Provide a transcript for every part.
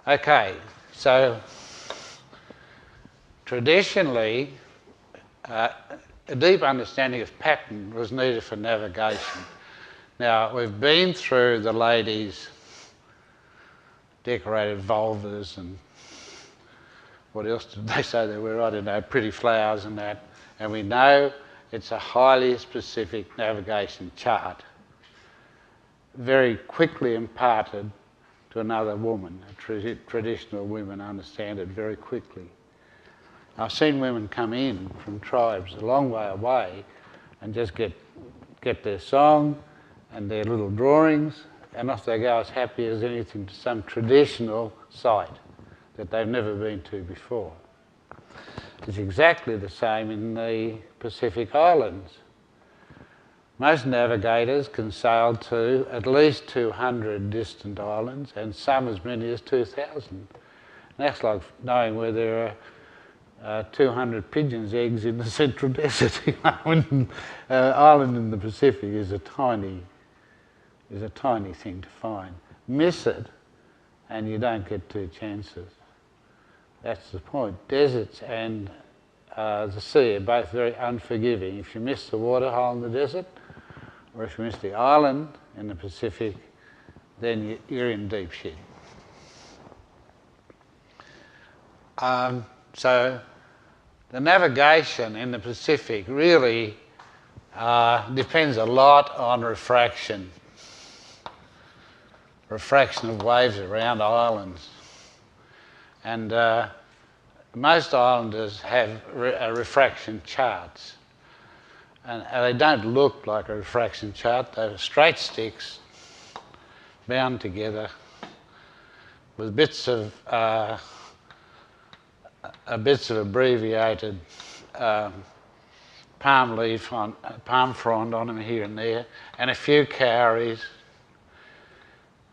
Okay, so traditionally, a deep understanding of pattern was needed for navigation. Now, we've been through the ladies' decorated vulvas and what else did they say there were? I don't know, pretty flowers and that. And we know it's a highly specific navigation chart, very quickly imparted to another woman. Traditional women understand it very quickly. I've seen women come in from tribes a long way away and just get their song and their little drawings, and off they go as happy as anything to some traditional site that they've never been to before. It's exactly the same in the Pacific Islands. Most navigators can sail to at least 200 distant islands, and some as many as 2,000. That's like knowing where there are 200 pigeons' eggs in the central desert. Island in the Pacific is a tiny thing to find. Miss it, and you don't get two chances. That's the point. Deserts and the sea are both very unforgiving. If you miss the waterhole in the desert, or if you miss the island in the Pacific, then you're in deep shit. So the navigation in the Pacific really depends a lot on refraction of waves around islands. And most islanders have refraction charts. And they don't look like a refraction chart. They're straight sticks bound together with bits of abbreviated palm leaf on palm frond on them here and there, and a few cowries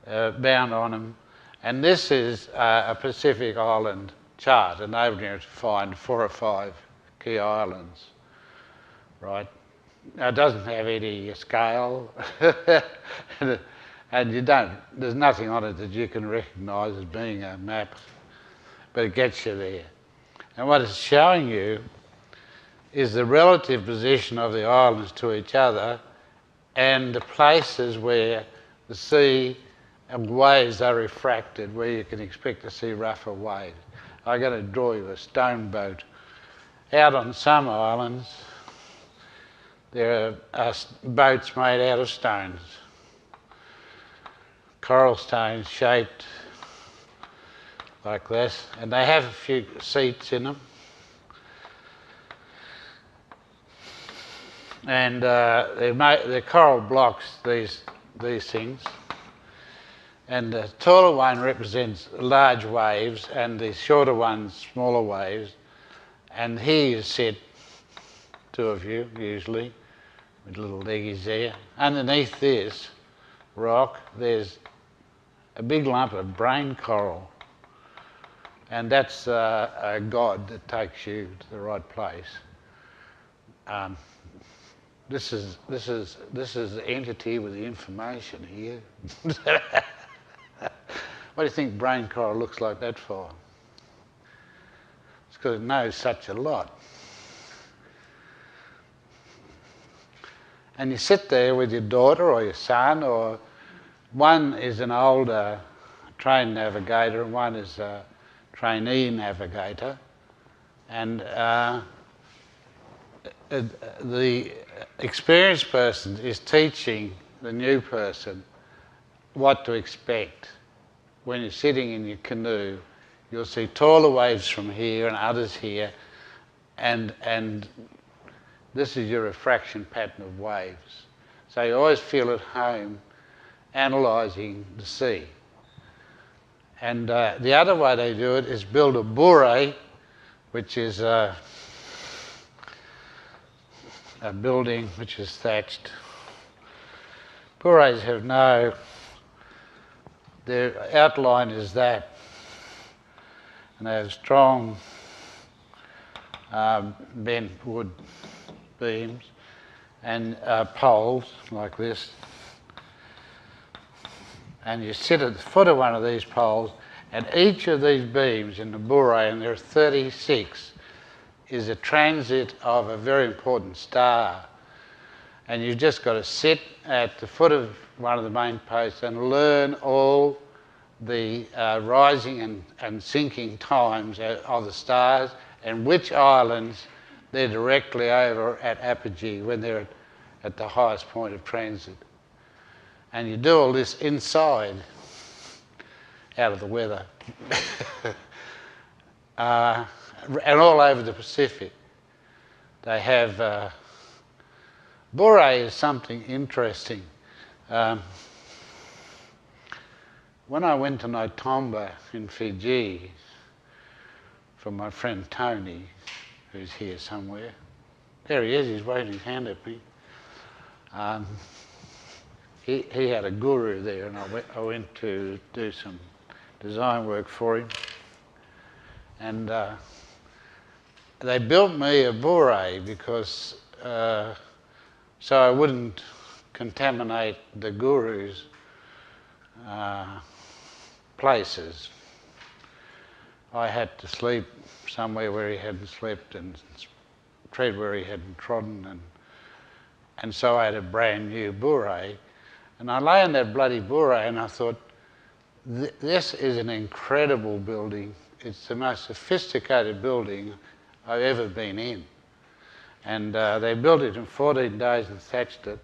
bound on them. And this is a Pacific Island chart, enabling you to find 4 or 5 key islands, right? Now, it doesn't have any scale, and there's nothing on it that you can recognise as being a map, but it gets you there. And what it's showing you is the relative position of the islands to each other and the places where the sea and waves are refracted, where you can expect to see rougher waves. I'm going to draw you a stone boat. Out on some islands, there are boats made out of stones, coral stones shaped like this, and they have a few seats in them. And the coral blocks these things. And the taller one represents large waves, and the shorter one, smaller waves. And here you sit, 2 of you usually, with little leggies there. Underneath this rock, there's a big lump of brain coral. And that's a god that takes you to the right place. This is the entity with the information here. What do you think brain coral looks like that for? It's because it knows such a lot. And you sit there with your daughter or your son, or one is an older trained navigator and one is a trainee navigator, and the experienced person is teaching the new person what to expect. When you're sitting in your canoe, you'll see taller waves from here and others here, and this is your refraction pattern of waves. So you always feel at home analysing the sea. And the other way they do it is build a bure, which is a building which is thatched. Bures have their outline is that, and they have strong bent wood beams and poles like this. And you sit at the foot of one of these poles And each of these beams in the Bourret, and there are 36, is a transit of a very important star. And you've just got to sit at the foot of one of the main posts and learn all the rising and sinking times of the stars and which islands they're directly over at apogee when they're at the highest point of transit. And you do all this inside, out of the weather, and all over the Pacific. They have... Bourret is something interesting. When I went to Notomba in Fiji from my friend Tony, who's here somewhere, there he is, he's waving his hand at me. He had a guru there, and I went to do some design work for him. And they built me a Bourret because so I wouldn't contaminate the guru's places. I had to sleep somewhere where he hadn't slept and tread where he hadn't trodden, and so I had a brand new Bourret. And I lay in that bloody Bourret and I thought, this is an incredible building. It's the most sophisticated building I've ever been in. And they built it in 14 days and thatched it.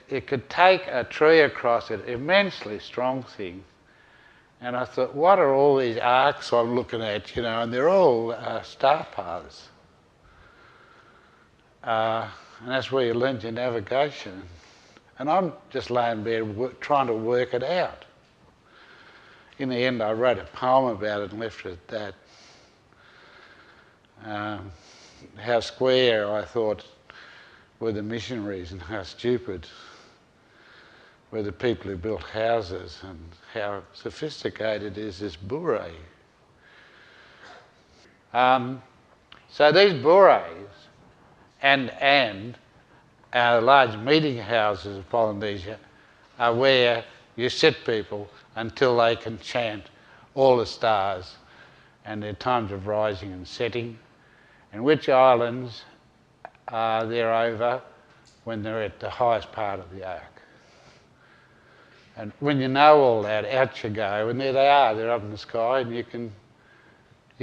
It could take a tree across it, immensely strong thing. And I thought, what are all these arcs I'm looking at, you know, and they're all star paths. And that's where you learn your navigation. And I'm just laying there trying to work it out. In the end, I wrote a poem about it and left it at that. How square, I thought, were the missionaries and how stupid were the people who built houses, and how sophisticated is this Bourret. So these Bourrets and large meeting houses of Polynesia are where you sit people until they can chant all the stars and their times of rising and setting, and which islands they're over when they're at the highest part of the arc. And when you know all that, out you go, and there they are, they're up in the sky, and you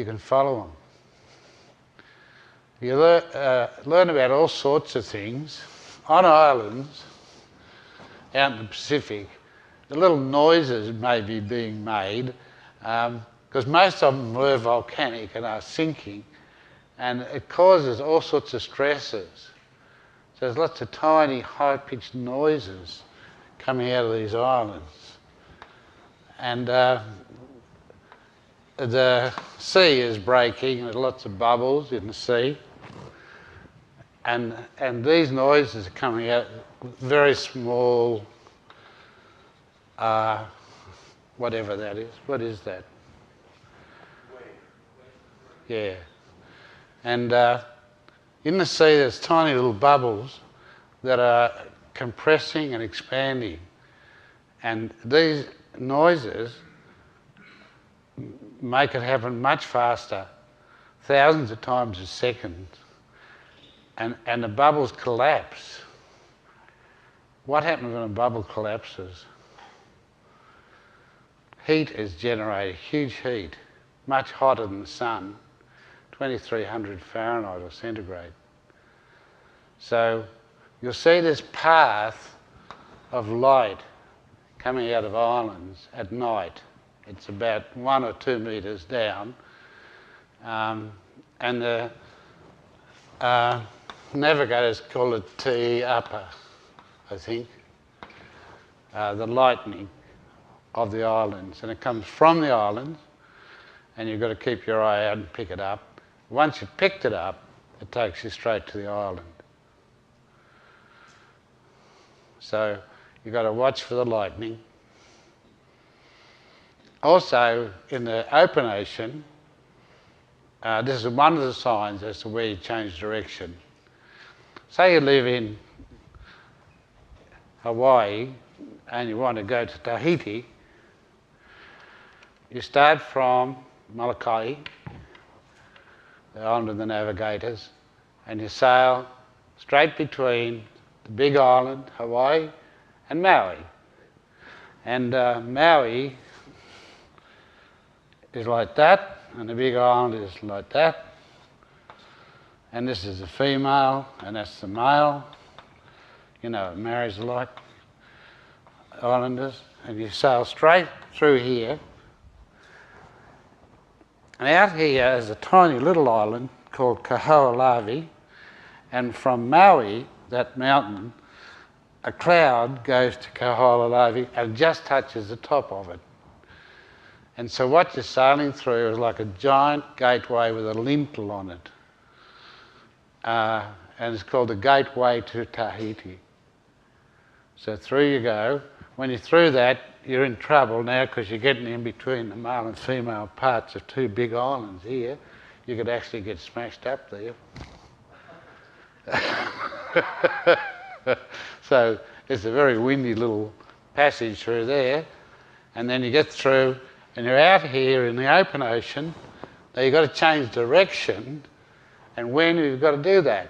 can follow them. You learn about all sorts of things. On islands, out in the Pacific, the little noises may be being made, because most of them were volcanic and are sinking, and it causes all sorts of stresses. So there's lots of tiny, high-pitched noises coming out of these islands. And the sea is breaking, there's lots of bubbles in the sea. And these noises are coming out very small, whatever that is. What is that? Yeah. And in the sea there's tiny little bubbles that are compressing and expanding. And these noises make it happen much faster, thousands of times a second. And the bubbles collapse. What happens when a bubble collapses? Heat is generated, huge heat, much hotter than the sun, 2300 Fahrenheit or centigrade. So you'll see this path of light coming out of islands at night. It's about 1 or 2 meters down, and the navigators call it T upper, I think, the lightning of the islands. And it comes from the islands, and you've got to keep your eye out and pick it up. Once you've picked it up, it takes you straight to the island. So you've got to watch for the lightning. Also, in the open ocean, this is one of the signs as to where you change direction. Say you live in Hawaii and you want to go to Tahiti, you start from Molokai, the island of the navigators, and you sail straight between the big island, Hawaii, and Maui. And Maui is like that, and the big island is like that. And this is the female, and that's the male. You know, it marries like islanders. And you sail straight through here. And out here is a tiny little island called Kaho'olavi. And from Maui, that mountain, a cloud goes to Kaho'olavi and just touches the top of it. And so what you're sailing through is like a giant gateway with a lintel on it. And it's called the Gateway to Tahiti. So through you go. When you're through that, you're in trouble now because you're getting in between the male and female parts of two big islands here. You could actually get smashed up there. So it's a very windy little passage through there. And then you get through and you're out here in the open ocean. Now you've got to change direction. And when you've got to do that?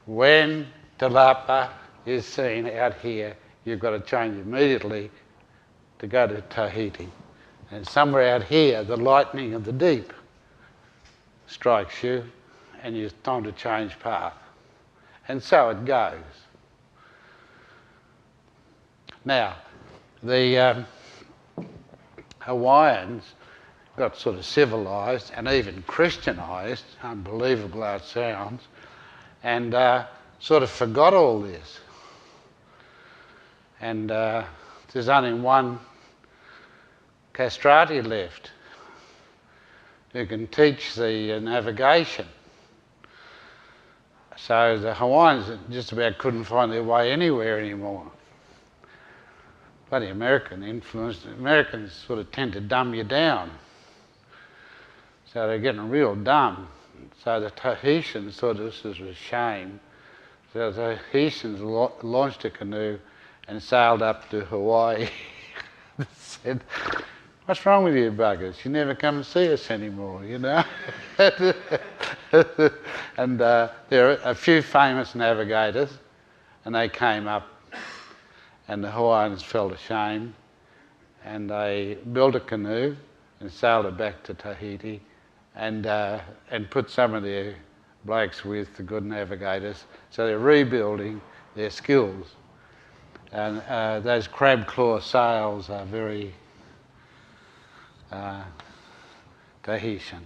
When Talapa is seen out here, you've got to change immediately to go to Tahiti. And somewhere out here, the lightning of the deep strikes you, and it's time to change path. And so it goes. Now, the Hawaiians got sort of civilised and even Christianized, unbelievable how it sounds, and sort of forgot all this. And there's only one castrati left who can teach the navigation. So the Hawaiians just about couldn't find their way anywhere anymore. Bloody American influence. The Americans sort of tend to dumb you down. So they're getting real dumb. So the Tahitians thought this was a shame. So the Tahitians launched a canoe and sailed up to Hawaii. Said, "What's wrong with you buggers? You never come and see us anymore, you know." And there are a few famous navigators, and they came up, and the Hawaiians felt ashamed, and they built a canoe and sailed it back to Tahiti, and put some of their blokes with the good navigators. So they're rebuilding their skills. And those crab claw sails are very Tahitian.